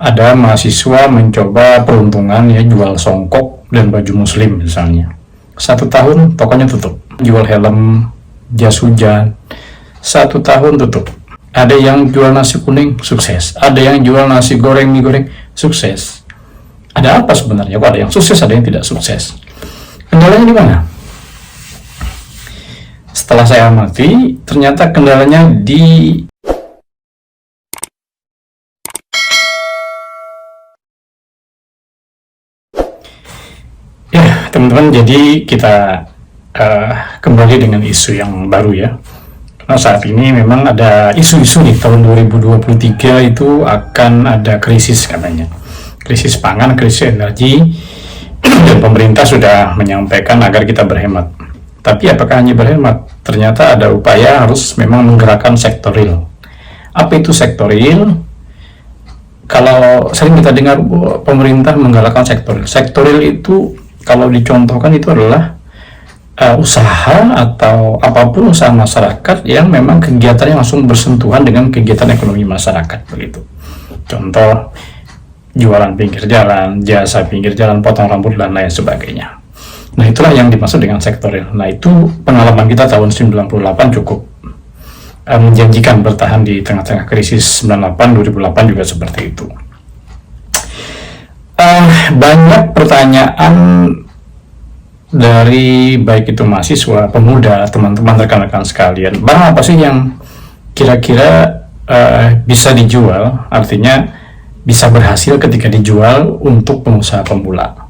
ada mahasiswa mencoba peruntungan ya, jual songkok dan baju muslim misalnya. 1 tahun tokonya tutup. Jual helm, jas hujan, 1 tahun tutup. Ada yang jual nasi kuning, sukses. Ada yang jual nasi goreng, mie goreng, sukses. Ada apa sebenarnya? Kok ada yang sukses, ada yang tidak sukses? Kendalanya di mana? Setelah saya amati, ternyata kendalanya di teman-teman. Jadi kita kembali dengan isu yang baru ya. Karena saat ini memang ada isu-isu nih, tahun 2023 itu akan ada krisis katanya. Krisis pangan, krisis energi, dan pemerintah sudah menyampaikan agar kita berhemat. Tapi apakah hanya berhemat? Ternyata ada upaya harus memang menggerakkan sektor real. Apa itu sektor real? Kalau sering kita dengar pemerintah menggalakkan sektor real. Sektor real itu kalau dicontohkan itu adalah usaha atau apapun usaha masyarakat yang memang kegiatannya langsung bersentuhan dengan kegiatan ekonomi masyarakat begitu. Contoh, jualan pinggir jalan, jasa pinggir jalan, potong rambut dan lain sebagainya. Nah, itulah yang dimaksud dengan sektor real. Nah, itu pengalaman kita tahun 98 cukup menjanjikan bertahan di tengah-tengah krisis 98, 2008 juga seperti itu. Banyak pertanyaan dari baik itu mahasiswa, pemuda, teman-teman, rekan-rekan sekalian. Barang apa sih yang kira-kira bisa dijual, artinya bisa berhasil ketika dijual untuk pengusaha pemula?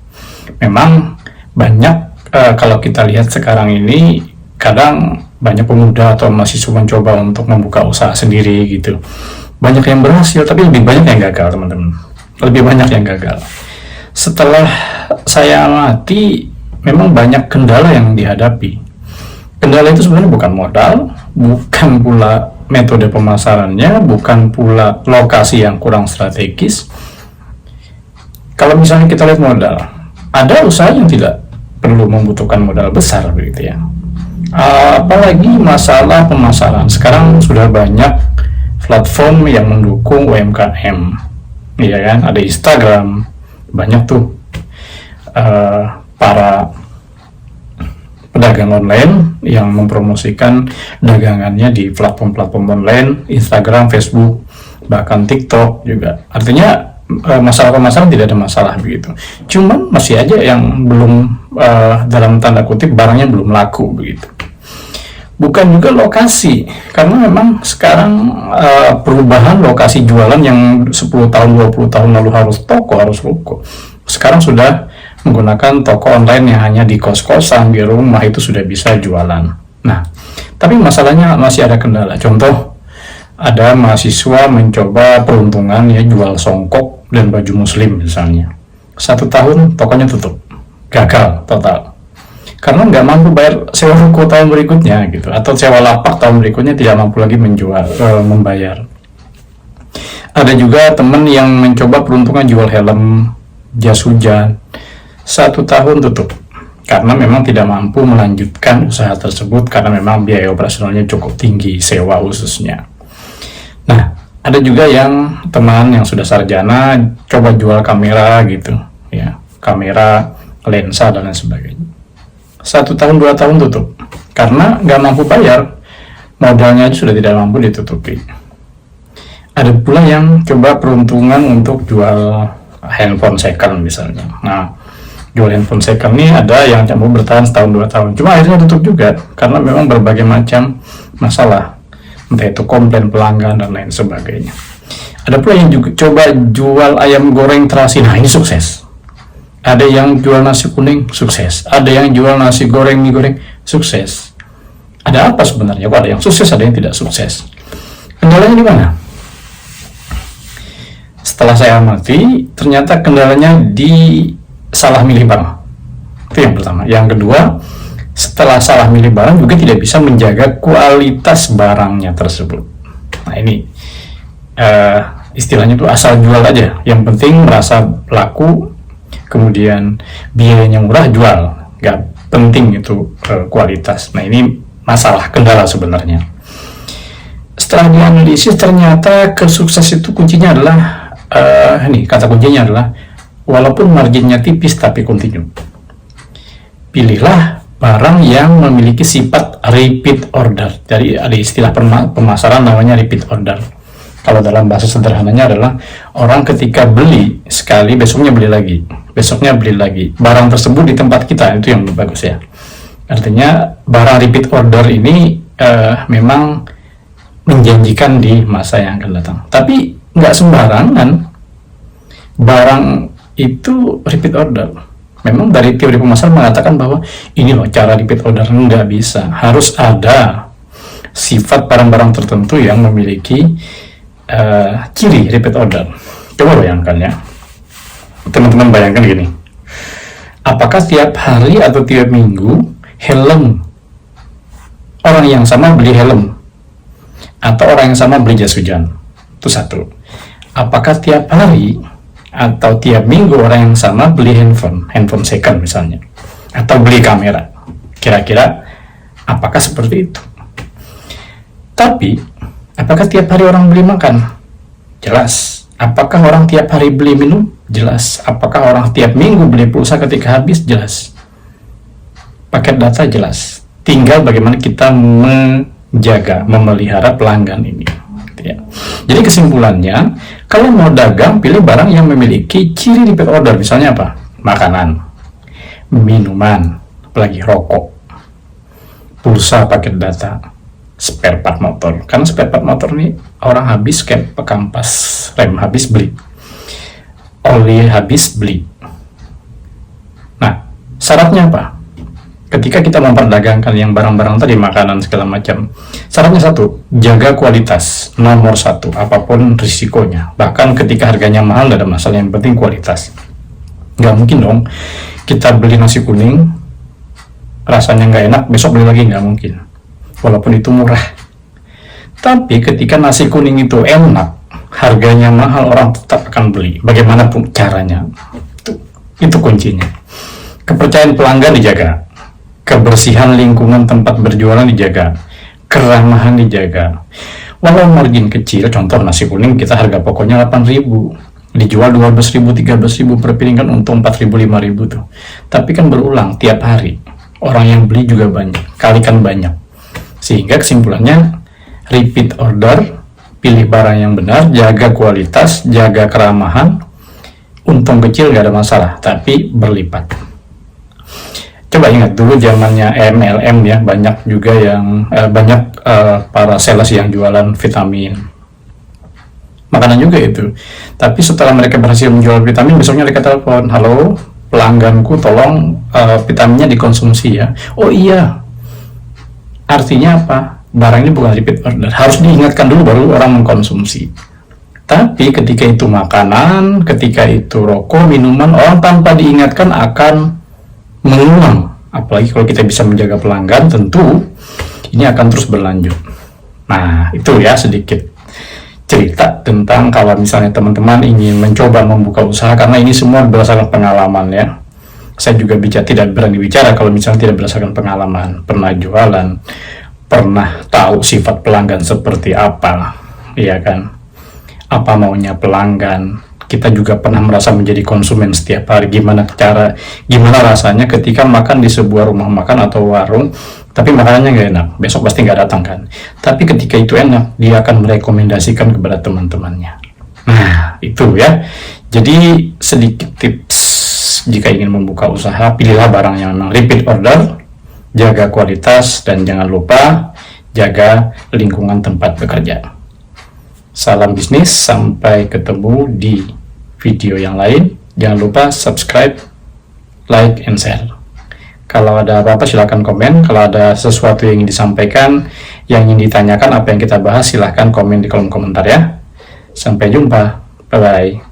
Memang banyak, kalau kita lihat sekarang ini, kadang banyak pemuda atau mahasiswa mencoba untuk membuka usaha sendiri gitu. Banyak yang berhasil, tapi lebih banyak yang gagal, teman-teman. Lebih banyak yang gagal. Setelah saya amati, memang banyak kendala yang dihadapi. Kendala itu sebenarnya bukan modal, bukan pula metode pemasarannya, bukan pula lokasi yang kurang strategis. Kalau misalnya kita lihat modal, ada usaha yang tidak perlu membutuhkan modal besar begitu ya. Apalagi masalah pemasaran. Sekarang sudah banyak platform yang mendukung UMKM, ya kan? Ada Instagram, banyak tuh para pedagang online yang mempromosikan dagangannya di platform-platform online, Instagram, Facebook, bahkan TikTok juga. Artinya masalah pemasaran tidak ada masalah begitu. Cuman masih aja yang belum dalam tanda kutip barangnya belum laku begitu. Bukan juga lokasi, karena memang sekarang perubahan lokasi jualan yang 10 tahun, 20 tahun lalu harus toko, harus ruko. Sekarang sudah menggunakan toko online yang hanya di kos-kosan, di rumah itu sudah bisa jualan. Nah, tapi masalahnya masih ada kendala. Contoh, ada mahasiswa mencoba peruntungan ya, jual songkok dan baju muslim misalnya. 1 tahun tokonya tutup, gagal total. Karena nggak mampu bayar sewa ruko tahun berikutnya gitu, atau sewa lapak tahun berikutnya tidak mampu lagi membayar. Ada juga teman yang mencoba peruntungan jual helm, jas hujan, 1 tahun tutup karena memang tidak mampu melanjutkan usaha tersebut karena memang biaya operasionalnya cukup tinggi, sewa khususnya. Nah, ada juga yang teman yang sudah sarjana coba jual kamera gitu ya, kamera, lensa dan lain sebagainya. 1 tahun, 2 tahun tutup karena nggak mampu bayar, modalnya sudah tidak mampu ditutupi. Ada pula yang coba peruntungan untuk jual handphone second misalnya. Nah, jual handphone second ini ada yang mampu bertahan 1 tahun, 2 tahun, cuma akhirnya tutup juga karena memang berbagai macam masalah, entah itu komplain pelanggan dan lain sebagainya. Ada pula yang juga coba jual ayam goreng terasi. Nah, ini sukses. Ada yang jual nasi kuning, sukses. Ada yang jual nasi goreng, mie goreng, sukses. Ada apa sebenarnya? Kok ada yang sukses, ada yang tidak sukses? Kendalanya di mana? Setelah saya amati, ternyata kendalanya di salah milih barang. Itu yang pertama. Yang kedua, setelah salah milih barang juga tidak bisa menjaga kualitas barangnya tersebut. Nah, ini istilahnya itu asal jual aja. Yang penting merasa laku, kemudian biayanya murah, jual. Nggak penting itu kualitas. Nah, ini masalah, kendala sebenarnya. Setelah dianalisis, ternyata kesukses itu kuncinya adalah Ini kata kuncinya adalah walaupun marginnya tipis tapi continue. Pilihlah barang yang memiliki sifat repeat order. Jadi ada istilah pemasaran namanya repeat order. Kalau dalam bahasa sederhananya adalah orang ketika beli sekali, besoknya beli lagi, besoknya beli lagi. Barang tersebut di tempat kita, itu yang bagus ya. Artinya barang repeat order ini memang menjanjikan di masa yang akan datang. Tapi nggak sembarangan barang itu repeat order. Memang dari teori pemasaran mengatakan bahwa ini loh cara repeat order, nggak bisa. Harus ada sifat barang-barang tertentu yang memiliki ciri repeat order. Coba bayangkan ya. Teman-teman bayangkan gini. Apakah tiap hari atau tiap minggu helm orang yang sama beli helm? Atau orang yang sama beli jas hujan? Itu satu. Apakah tiap hari atau tiap minggu orang yang sama beli handphone second misalnya, atau beli kamera? Kira-kira apakah seperti itu? Tapi apakah tiap hari orang beli makan? Jelas. Apakah orang tiap hari beli minum? Jelas. Apakah orang tiap minggu beli pulsa ketika habis? Jelas. Paket data? Jelas. Tinggal bagaimana kita menjaga, memelihara pelanggan ini. Ya. Jadi kesimpulannya, kalau mau dagang, pilih barang yang memiliki ciri repeat order. Misalnya apa? Makanan, minuman, apalagi rokok, pulsa, paket data, spare part motor. Karena spare part motor ini orang habis kayak pekampas rem habis beli, oli habis beli. Nah, syaratnya apa? Ketika kita memperdagangkan yang barang-barang tadi, makanan segala macam, syaratnya satu, jaga kualitas, nomor satu, apapun risikonya. Bahkan ketika harganya mahal, tidak ada masalah, yang penting kualitas. Nggak mungkin dong kita beli nasi kuning rasanya nggak enak, besok beli lagi, nggak mungkin, walaupun itu murah. Tapi ketika nasi kuning itu enak, harganya mahal, orang tetap akan beli, bagaimanapun caranya. Itu kuncinya. Kepercayaan pelanggan dijaga, kebersihan lingkungan tempat berjualan dijaga, keramahan dijaga. Walau margin kecil, contoh nasi kuning kita harga pokoknya 8.000, dijual 12.000, 13.000 per piring, kan untung 4.000, 5.000 tuh. Tapi kan berulang tiap hari, orang yang beli juga banyak, kalikan banyak. Sehingga kesimpulannya repeat order, pilih barang yang benar, jaga kualitas, jaga keramahan. Untung kecil gak ada masalah, tapi berlipat. Coba ingat dulu zamannya MLM ya, banyak juga yang para sales yang jualan vitamin, makanan juga itu. Tapi setelah mereka berhasil menjual vitamin, besoknya mereka telepon, halo pelangganku, tolong vitaminnya dikonsumsi ya. Oh iya, artinya apa? Barang ini bukan repeat order, harus diingatkan dulu baru orang mengkonsumsi. Tapi ketika itu makanan, ketika itu rokok, minuman, orang tanpa diingatkan akan mengulang. Apalagi kalau kita bisa menjaga pelanggan, tentu ini akan terus berlanjut. Nah, itu ya sedikit cerita tentang kalau misalnya teman-teman ingin mencoba membuka usaha, karena ini semua berdasarkan pengalaman ya. Saya juga tidak berani bicara kalau misalnya tidak berdasarkan pengalaman, pernah jualan, pernah tahu sifat pelanggan seperti apa, ya kan? Apa maunya pelanggan. Kita juga pernah merasa menjadi konsumen setiap hari. Gimana rasanya ketika makan di sebuah rumah makan atau warung, tapi makanannya nggak enak, besok pasti nggak datang kan. Tapi ketika itu enak, dia akan merekomendasikan kepada teman-temannya. Nah, itu ya. Jadi sedikit tips jika ingin membuka usaha, pilihlah barang yang memang repeat order, jaga kualitas, dan jangan lupa jaga lingkungan tempat bekerja. Salam bisnis, sampai ketemu di video yang lain. Jangan lupa subscribe, like, and share. Kalau ada apa-apa silahkan komen. Kalau ada sesuatu yang ingin disampaikan, yang ingin ditanyakan, apa yang kita bahas, silahkan komen di kolom komentar ya. Sampai jumpa, bye-bye.